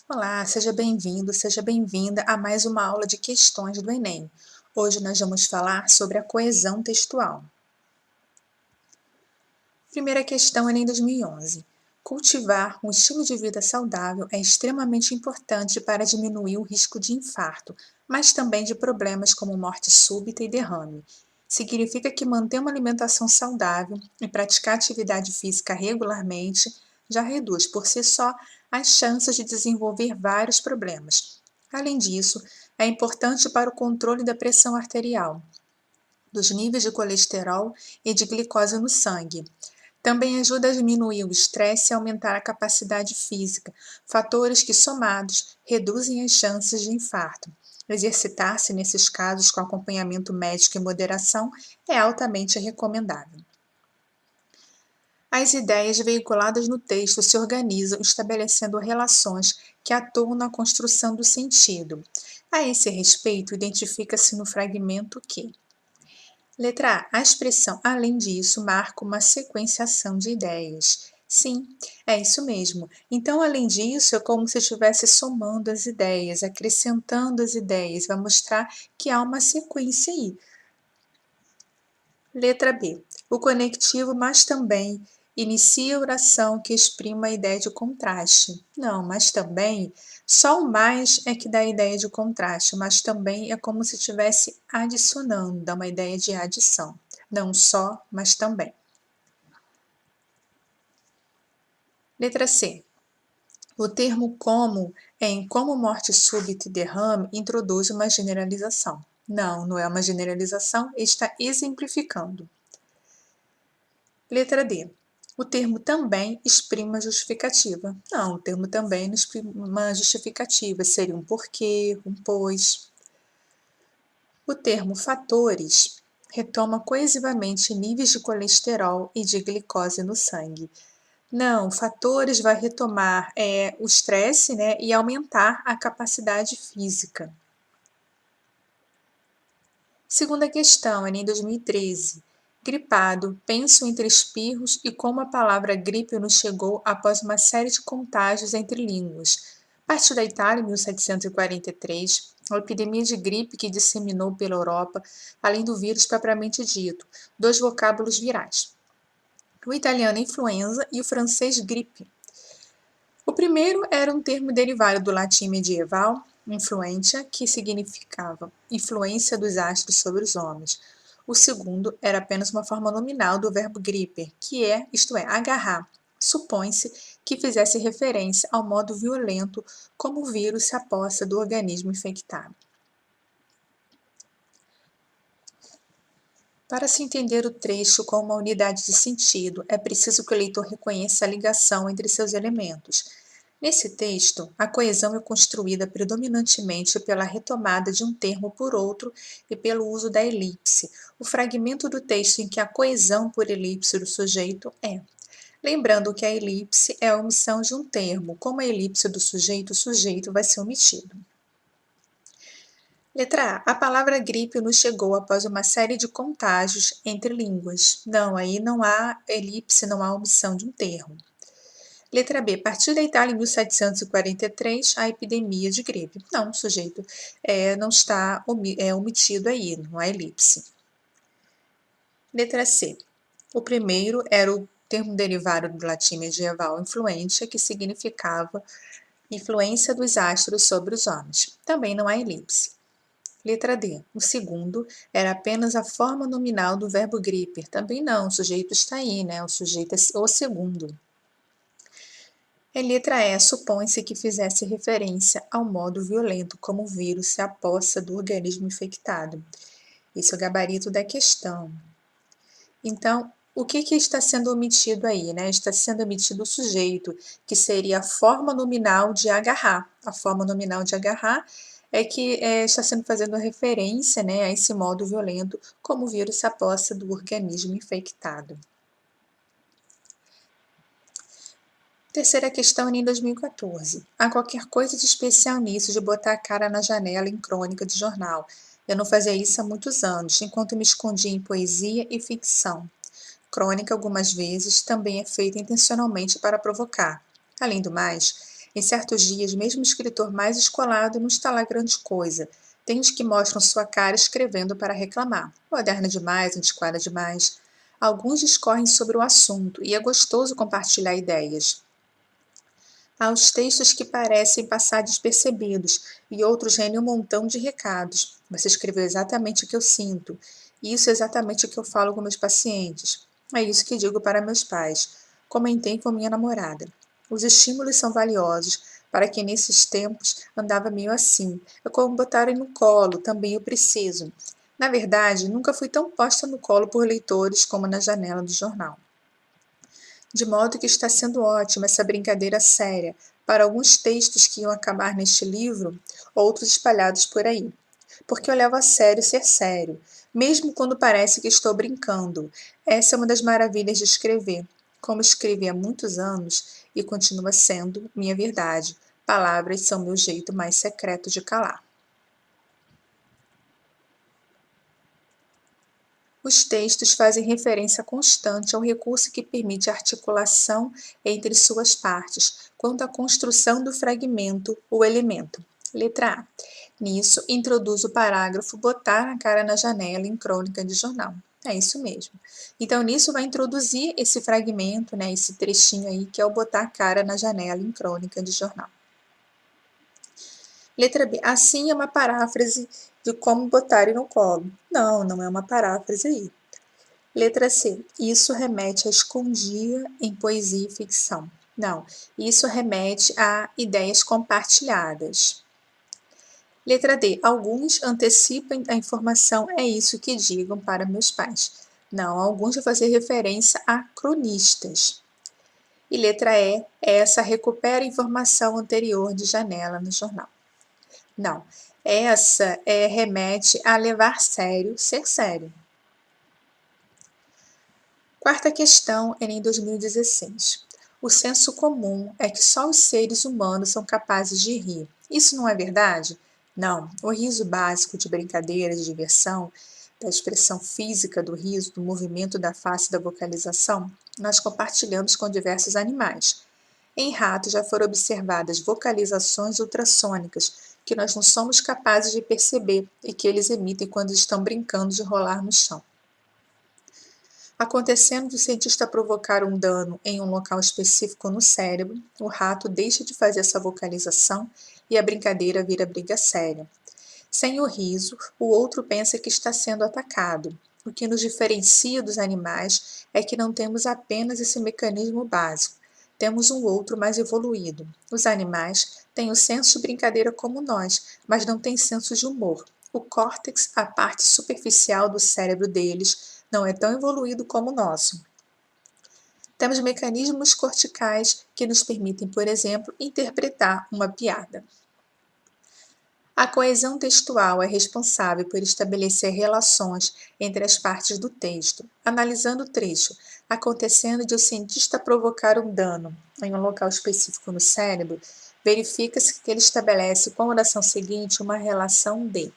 Olá, seja bem-vindo, seja bem-vinda a mais uma aula de questões do Enem. Hoje nós vamos falar sobre a coesão textual. Primeira questão, Enem 2011. Cultivar um estilo de vida saudável é extremamente importante para diminuir o risco de infarto, mas também de problemas como morte súbita e derrame. Significa que manter uma alimentação saudável e praticar atividade física regularmente já reduz por si só as chances de desenvolver vários problemas. Além disso, é importante para o controle da pressão arterial, dos níveis de colesterol e de glicose no sangue. Também ajuda a diminuir o estresse e aumentar a capacidade física, fatores que, somados, reduzem as chances de infarto. Exercitar-se nesses casos com acompanhamento médico e moderação é altamente recomendável. As ideias veiculadas no texto se organizam estabelecendo relações que atuam na construção do sentido. A esse respeito, identifica-se no fragmento que: letra A, a expressão além disso marca uma sequenciação de ideias. Sim, é isso mesmo. Então, além disso, é como se estivesse somando as ideias, acrescentando as ideias, vai mostrar que há uma sequência aí. Letra B. O conectivo mas também inicia a oração que exprima a ideia de contraste. Não, mas também, só o mais é que dá a ideia de contraste, mas também é como se estivesse adicionando, dá uma ideia de adição. Não só, mas também. Letra C. O termo como em como morte súbita e derrame introduz uma generalização. Não, não é uma generalização, está exemplificando. Letra D. O termo também exprime uma justificativa. Não, o termo também não exprime uma justificativa, seria um porquê, um pois. O termo fatores retoma coesivamente níveis de colesterol e de glicose no sangue. Não, fatores vai retomar o estresse, né, e aumentar a capacidade física. Segunda questão, Enem 2013. Gripado, penso entre espirros e como a palavra gripe nos chegou após uma série de contágios entre línguas. Partiu da Itália em 1743, a epidemia de gripe que disseminou pela Europa, além do vírus propriamente dito, dois vocábulos virais. O italiano influenza e o francês gripe. O primeiro era um termo derivado do latim medieval, influentia, que significava influência dos astros sobre os homens. O segundo era apenas uma forma nominal do verbo griper, que é, isto é, agarrar. Supõe-se que fizesse referência ao modo violento como o vírus se apossa do organismo infectado. Para se entender o trecho com uma unidade de sentido, é preciso que o leitor reconheça a ligação entre seus elementos. Nesse texto, a coesão é construída predominantemente pela retomada de um termo por outro e pelo uso da elipse. O fragmento do texto em que a coesão por elipse do sujeito é. Lembrando que a elipse é a omissão de um termo. Como a elipse do sujeito, o sujeito vai ser omitido. Letra A. A palavra gripe nos chegou após uma série de contágios entre línguas. Não, aí não há elipse, não há omissão de um termo. Letra B. A partir da Itália em 1743, a epidemia de gripe. Não, o sujeito não está omitido aí, não há elipse. Letra C. O primeiro era o termo derivado do latim medieval influentia, que significava influência dos astros sobre os homens. Também não há elipse. Letra D. O segundo era apenas a forma nominal do verbo griper. Também não, o sujeito está aí, né? O sujeito é o segundo. Em letra E, supõe-se que fizesse referência ao modo violento como o vírus se apossa do organismo infectado. Esse é o gabarito da questão. Então, o que está sendo omitido aí, né? Está sendo omitido o sujeito, que seria a forma nominal de agarrar. A forma nominal de agarrar é que está sendo fazendo referência, né, a esse modo violento como o vírus se apossa do organismo infectado. Terceira questão em 2014. Há qualquer coisa de especial nisso de botar a cara na janela em crônica de jornal. Eu não fazia isso há muitos anos, enquanto me escondia em poesia e ficção. crônica algumas vezes também é feita intencionalmente para provocar. Além do mais, em certos dias, mesmo o escritor mais escolado não está lá grande coisa. Tem os que mostram sua cara escrevendo para reclamar. Moderna demais, antiquada demais. Alguns discorrem sobre o assunto e é gostoso compartilhar ideias. Há os textos que parecem passar despercebidos e outros rendem um montão de recados. Você escreveu exatamente o que eu sinto. Isso é exatamente o que eu falo com meus pacientes. É isso que digo para meus pais. Comentei com minha namorada. Os estímulos são valiosos para quem nesses tempos andava meio assim. É como botarem no colo, também eu preciso. Na verdade, nunca fui tão posta no colo por leitores como na janela do jornal. De modo que está sendo ótima essa brincadeira séria, para alguns textos que iam acabar neste livro, outros espalhados por aí. Porque eu levo a sério ser sério, mesmo quando parece que estou brincando. Essa é uma das maravilhas de escrever. Como escrevi há muitos anos e continua sendo minha verdade. Palavras são meu jeito mais secreto de calar. Os textos fazem referência constante ao recurso que permite a articulação entre suas partes, quanto à construção do fragmento ou elemento. Letra A. Nisso, introduz o parágrafo botar a cara na janela em crônica de jornal. É isso mesmo. Então, nisso vai introduzir esse fragmento, né, esse trechinho aí, que é o botar a cara na janela em crônica de jornal. Letra B. Assim é uma paráfrase de como botarem no colo. Não, não é uma paráfrase aí. Letra C. Isso remete a escondia em poesia e ficção. Não, isso remete a ideias compartilhadas. Letra D. Alguns antecipam a informação, é isso que digam para meus pais. Não, alguns vão fazer referência a cronistas. E letra E. Essa recupera a informação anterior de janela no jornal. Não, essa remete a levar sério, ser sério. Quarta questão, Enem 2016. O senso comum é que só os seres humanos são capazes de rir. Isso não é verdade? Não. O riso básico de brincadeira, de diversão, da expressão física do riso, do movimento da face, da vocalização, nós compartilhamos com diversos animais. Em ratos já foram observadas vocalizações ultrassônicas que nós não somos capazes de perceber e que eles emitem quando estão brincando de rolar no chão. Acontecendo de o cientista provocar um dano em um local específico no cérebro, o rato deixa de fazer essa vocalização e a brincadeira vira briga séria. Sem o riso, o outro pensa que está sendo atacado. O que nos diferencia dos animais é que não temos apenas esse mecanismo básico, temos um outro mais evoluído. Os animais têm o senso de brincadeira como nós, mas não têm senso de humor. O córtex, a parte superficial do cérebro deles, não é tão evoluído como o nosso. Temos mecanismos corticais que nos permitem, por exemplo, interpretar uma piada. A coesão textual é responsável por estabelecer relações entre as partes do texto. Analisando o trecho, acontecendo de o cientista provocar um dano em um local específico no cérebro, verifica-se que ele estabelece com a oração seguinte uma relação de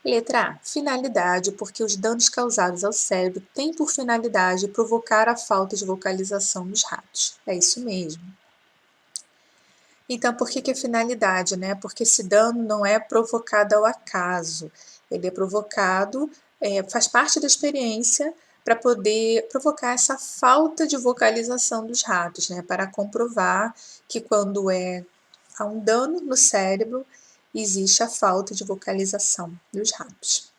letra A. Finalidade, porque os danos causados ao cérebro têm por finalidade provocar a falta de vocalização dos ratos. É isso mesmo. Então, por que é finalidade, né? Porque esse dano não é provocado ao acaso. Ele é provocado, faz parte da experiência para poder provocar essa falta de vocalização dos ratos, né? Para comprovar que quando há um dano no cérebro, existe a falta de vocalização dos ratos.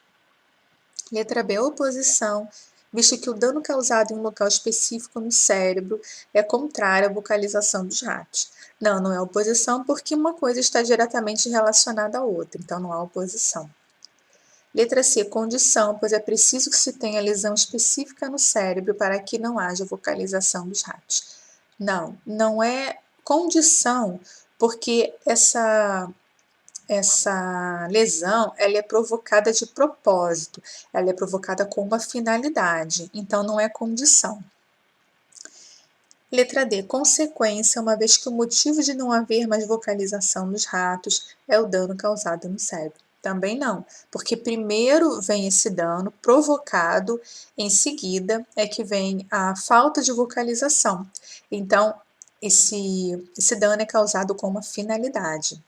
Letra B, oposição, visto que o dano causado em um local específico no cérebro é contrário à vocalização dos ratos. Não, não é oposição porque uma coisa está diretamente relacionada à outra, então não há oposição. Letra C, condição, pois é preciso que se tenha lesão específica no cérebro para que não haja vocalização dos ratos. Não, não é condição, porque essa lesão ela é provocada de propósito, ela é provocada com uma finalidade, então não é condição. Letra D, consequência, uma vez que o motivo de não haver mais vocalização nos ratos é o dano causado no cérebro. Também não, porque primeiro vem esse dano provocado, em seguida é que vem a falta de vocalização. Então, esse dano é causado com uma finalidade.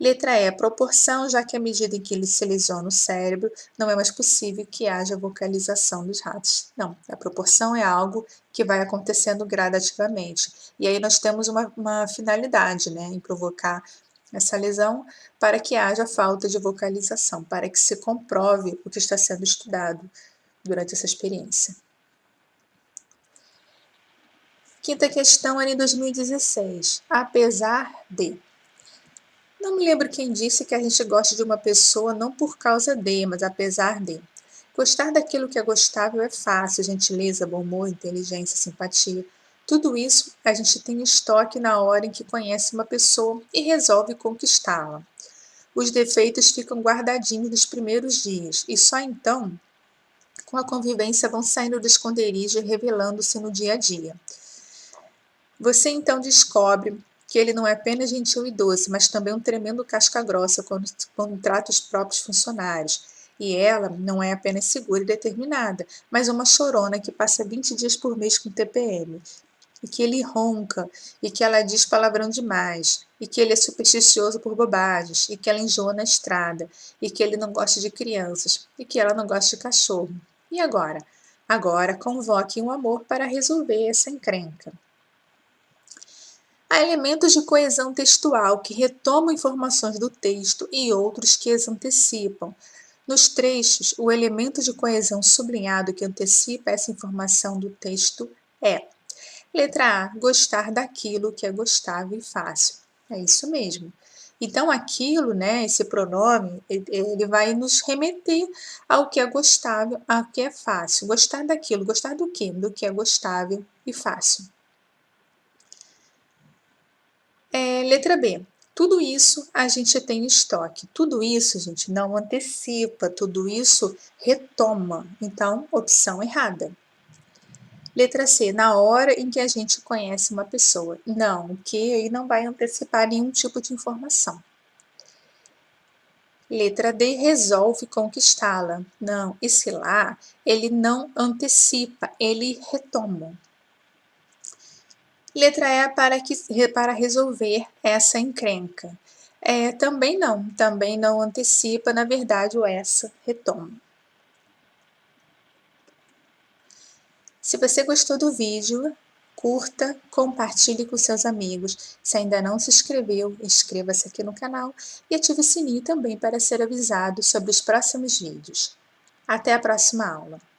Letra E, proporção, já que à medida em que ele se lesiona o cérebro, não é mais possível que haja vocalização dos ratos. Não, a proporção é algo que vai acontecendo gradativamente. E aí nós temos uma finalidade, né, em provocar essa lesão para que haja falta de vocalização, para que se comprove o que está sendo estudado durante essa experiência. Quinta questão, ano 2016. Apesar de... Não me lembro quem disse que a gente gosta de uma pessoa não por causa de, mas apesar de. Gostar daquilo que é gostável é fácil, gentileza, bom humor, inteligência, simpatia. Tudo isso a gente tem em estoque na hora em que conhece uma pessoa e resolve conquistá-la. Os defeitos ficam guardadinhos nos primeiros dias e só então, com a convivência, vão saindo do esconderijo e revelando-se no dia a dia. Você então descobre que ele não é apenas gentil e doce, mas também um tremendo casca-grossa quando trata os próprios funcionários. E ela não é apenas segura e determinada, mas uma chorona que passa 20 dias por mês com TPM. E que ele ronca, e que ela diz palavrão demais, e que ele é supersticioso por bobagens, e que ela enjoa na estrada, e que ele não gosta de crianças, e que ela não gosta de cachorro. E agora? Agora convoque um amor para resolver essa encrenca. Há elementos de coesão textual que retomam informações do texto e outros que as antecipam. Nos trechos, o elemento de coesão sublinhado que antecipa essa informação do texto é: letra A, gostar daquilo que é gostável e fácil. É isso mesmo. Então, aquilo, né, esse pronome, ele vai nos remeter ao que é gostável, ao que é fácil. Gostar daquilo, gostar do quê? Do que é gostável e fácil. Letra B. Tudo isso a gente tem em estoque. Tudo isso, gente, não antecipa, tudo isso retoma. Então, opção errada. Letra C. Na hora em que a gente conhece uma pessoa. Não, o que aí não vai antecipar nenhum tipo de informação. Letra D. Resolve conquistá-la. Não, esse lá, ele não antecipa, ele retoma. Letra E para resolver essa encrenca. Também não antecipa, na verdade, o essa retoma. Se você gostou do vídeo, curta, compartilhe com seus amigos. Se ainda não se inscreveu, inscreva-se aqui no canal e ative o sininho também para ser avisado sobre os próximos vídeos. Até a próxima aula!